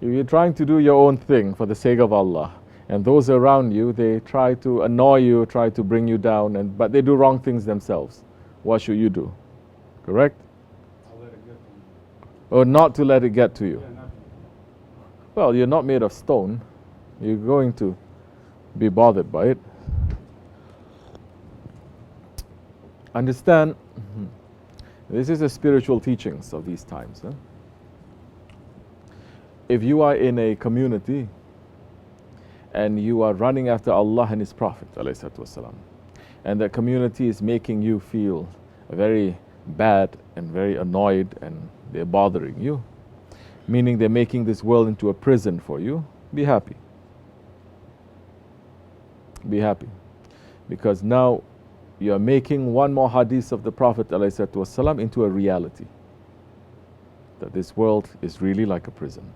If you're trying to do your own thing for the sake of Allah, and those around you, they try to annoy you, try to bring you down, but they do wrong things themselves, what should you do? Correct? I'll let it get to me. Or not to let it get to you? Yeah, not Well, you're not made of stone. You're going to be bothered by it. Understand, this is the spiritual teachings of these times. Huh? If you are in a community and you are running after Allah and His Prophet ﷺ, and the community is making you feel very bad and very annoyed and they're bothering you, meaning they're making this world into a prison for you, be happy. Be happy. Because now you're making one more hadith of the Prophet ﷺ into a reality. That this world is really like a prison.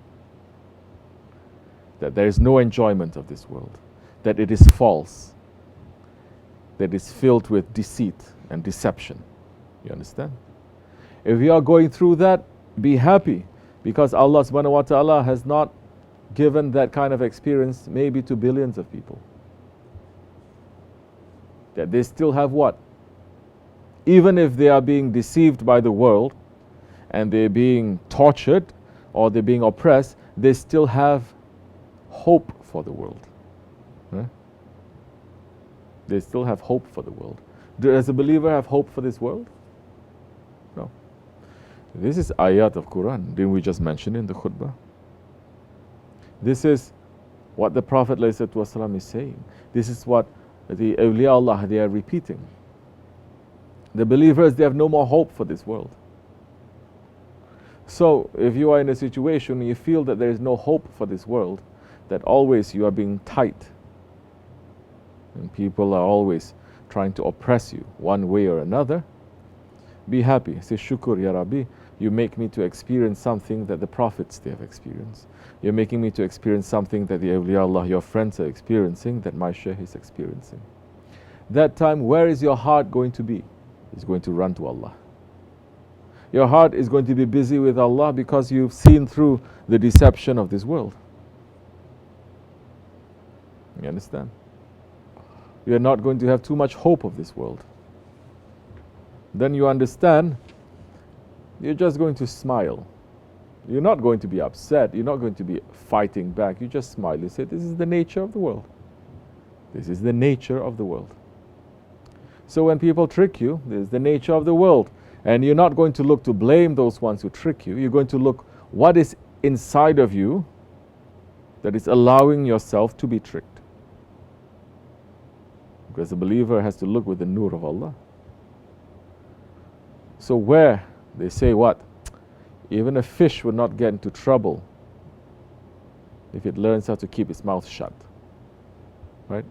That there is no enjoyment of this world. That it is false. That it's filled with deceit and deception. You understand? If you are going through that, be happy. Because Allah subhanahu wa ta'ala has not given that kind of experience maybe to billions of people. That they still have what? Even if they are being deceived by the world and they're being tortured or they're being oppressed, they still have hope for the world. Huh? They still have hope for the world. Does a believer have hope for this world? No. This is ayat of Quran. Didn't we just mention in the khutbah? This is what the Prophet ﷺ is saying. This is what the awliya Allah, they are repeating. The believers, they have no more hope for this world. So, if you are in a situation you feel that there is no hope for this world, that always you are being tight, and people are always trying to oppress you one way or another, be happy. Say, Shukur, Ya Rabbi, you make me to experience something that the prophets, they have experienced. You're making me to experience something that the awliya Allah, your friends, are experiencing, that my Seyh is experiencing. That time, where is your heart going to be? It's going to run to Allah. Your heart is going to be busy with Allah because you've seen through the deception of this world. You understand? You are not going to have too much hope of this world. Then you understand, you're just going to smile. You're not going to be upset. You're not going to be fighting back. You just smile. You say, this is the nature of the world. This is the nature of the world. So when people trick you, this is the nature of the world. And you're not going to look to blame those ones who trick you. You're going to look what is inside of you that is allowing yourself to be tricked. Because the believer has to look with the nur of Allah. So where they say what? Even a fish would not get into trouble if it learns how to keep its mouth shut. Right?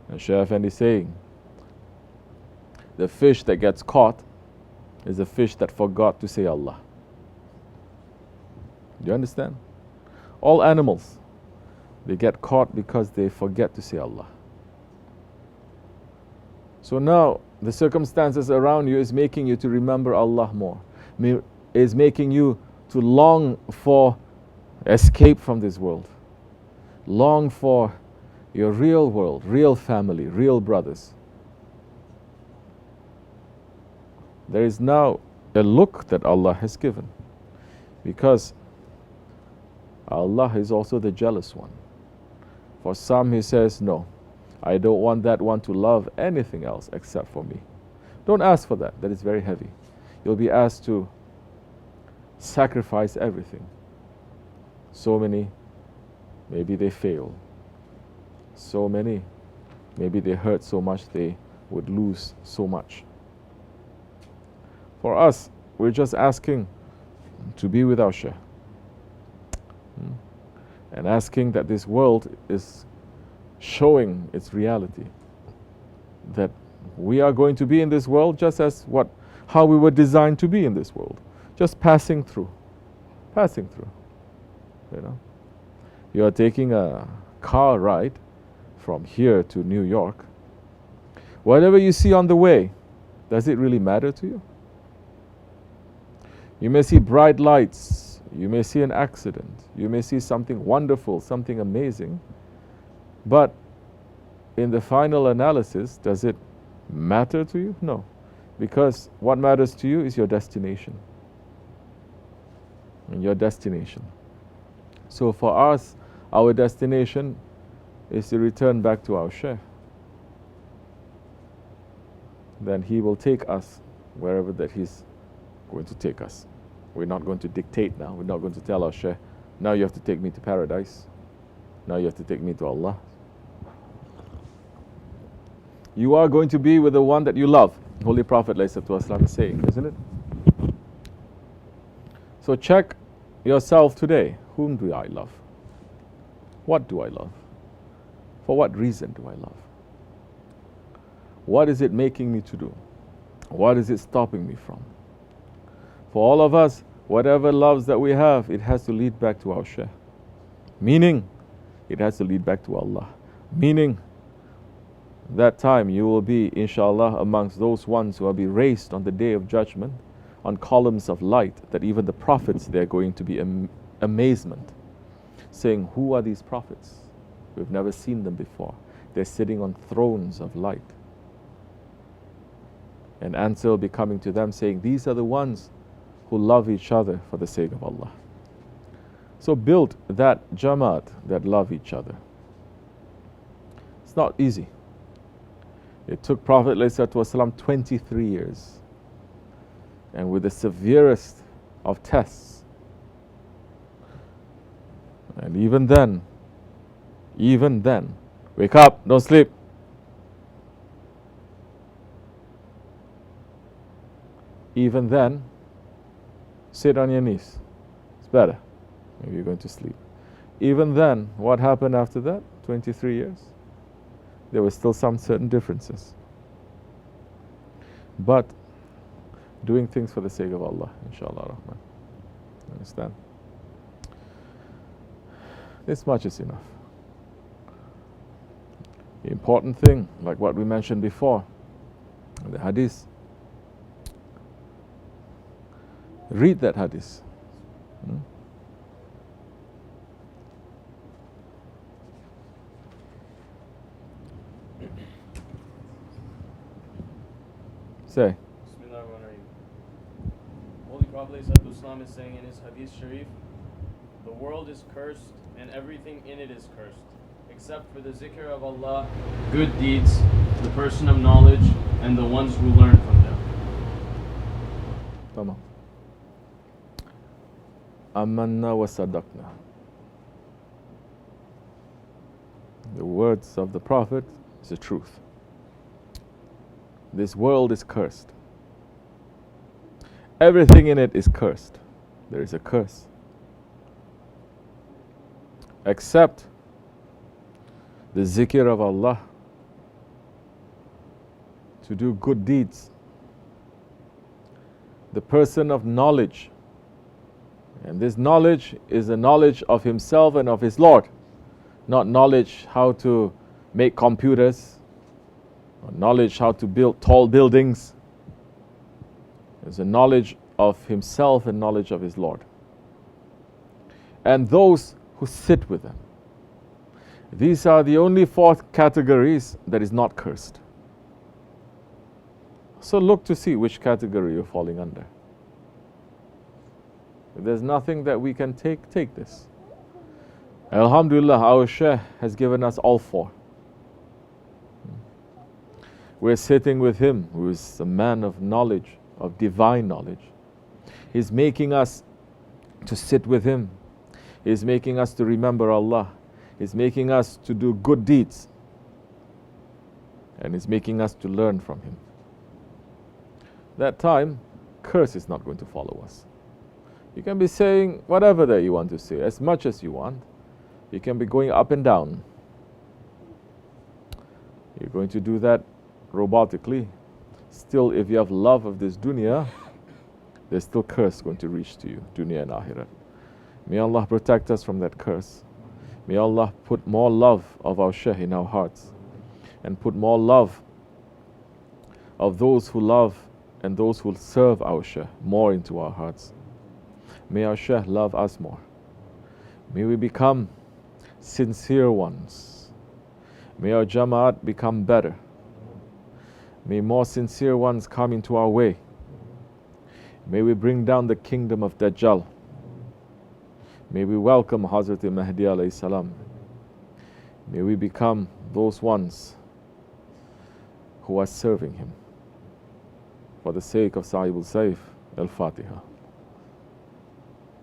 And Seyh Effendi is saying, the fish that gets caught is a fish that forgot to say Allah. Do you understand? All animals, they get caught because they forget to say Allah. So now, the circumstances around you is making you to remember Allah more. Is making you to long for escape from this world. Long for your real world, real family, real brothers. There is now a look that Allah has given. Because Allah is also the jealous one. For some He says, no, I don't want that one to love anything else except for me. Don't ask for that. That is very heavy. You'll be asked to sacrifice everything. So many, maybe they fail. So many, maybe they hurt so much they would lose so much. For us, we're just asking to be with our Seyh. And asking that this world is showing its reality. That we are going to be in this world just as how we were designed to be in this world. Just passing through. Passing through. You know. You are taking a car ride from here to New York. Whatever you see on the way, does it really matter to you? You may see bright lights You may see an accident. You may see something wonderful, something amazing. But in the final analysis, does it matter to you? No. Because what matters to you is your destination. And your destination. So for us, our destination is to return back to our Seyh. Then he will take us wherever that he's going to take us. We're not going to dictate now. We're not going to tell our Seyh, now you have to take me to paradise. Now you have to take me to Allah. You are going to be with the one that you love. Holy Prophet ﷺ is saying, isn't it? So check yourself today. Whom do I love? What do I love? For what reason do I love? What is it making me to do? What is it stopping me from? For all of us, whatever loves that we have, it has to lead back to our Seyh. Meaning, it has to lead back to Allah. Meaning, that time you will be, inshallah, amongst those ones who will be raised on the day of judgment on columns of light, that even the prophets, they're going to be amazement, saying, who are these prophets? We've never seen them before. They're sitting on thrones of light. And answer will be coming to them saying, these are the ones who love each other for the sake of Allah. So build that jamaat that love each other. It's not easy. It took Prophet ﷺ 23 years. And with the severest of tests. And even then, wake up, don't sleep. Even then, sit on your knees. It's better. Maybe you're going to sleep. Even then, what happened after that? 23 years? There were still some certain differences. But doing things for the sake of Allah, inshallah rahman. Understand? This much is enough. The important thing, like what we mentioned before, the hadith. Read that hadith. Say. Holy Prophet ﷺ is saying in his hadith sharif, the world is cursed and everything in it is cursed, except for the zikr of Allah, good deeds, the person of knowledge, and the ones who learn from them. Tamam. Amanna wa sadaqna. The words of the Prophet is the truth. This world is cursed. Everything in it is cursed. There is a curse. Except the zikr of Allah, to do good deeds. The person of knowledge. And this knowledge is the knowledge of himself and of his Lord. Not knowledge how to make computers, or knowledge how to build tall buildings. It's a knowledge of himself and knowledge of his Lord. And those who sit with them. These are the only four categories that is not cursed. So look to see which category you're falling under. If there's nothing that we can take this. Alhamdulillah, our Seyh has given us all four. We're sitting with him, who is a man of knowledge, of divine knowledge. He's making us to sit with him. He's making us to remember Allah. He's making us to do good deeds. And he's making us to learn from him. That time, curse is not going to follow us. You can be saying whatever that you want to say, as much as you want. You can be going up and down. You're going to do that robotically. Still, if you have love of this dunya, there's still curse going to reach to you, dunya and akhirat. May Allah protect us from that curse. May Allah put more love of our Seyh in our hearts, and put more love of those who love and those who serve our Seyh more into our hearts. May our Shaykh love us more. May we become sincere ones. May our Jamaat become better. May more sincere ones come into our way. May we bring down the kingdom of Dajjal. May we welcome Hazrat Mahdi alayhi salam. May we become those ones who are serving him. For the sake of Sahibul Saif, Al-Fatiha.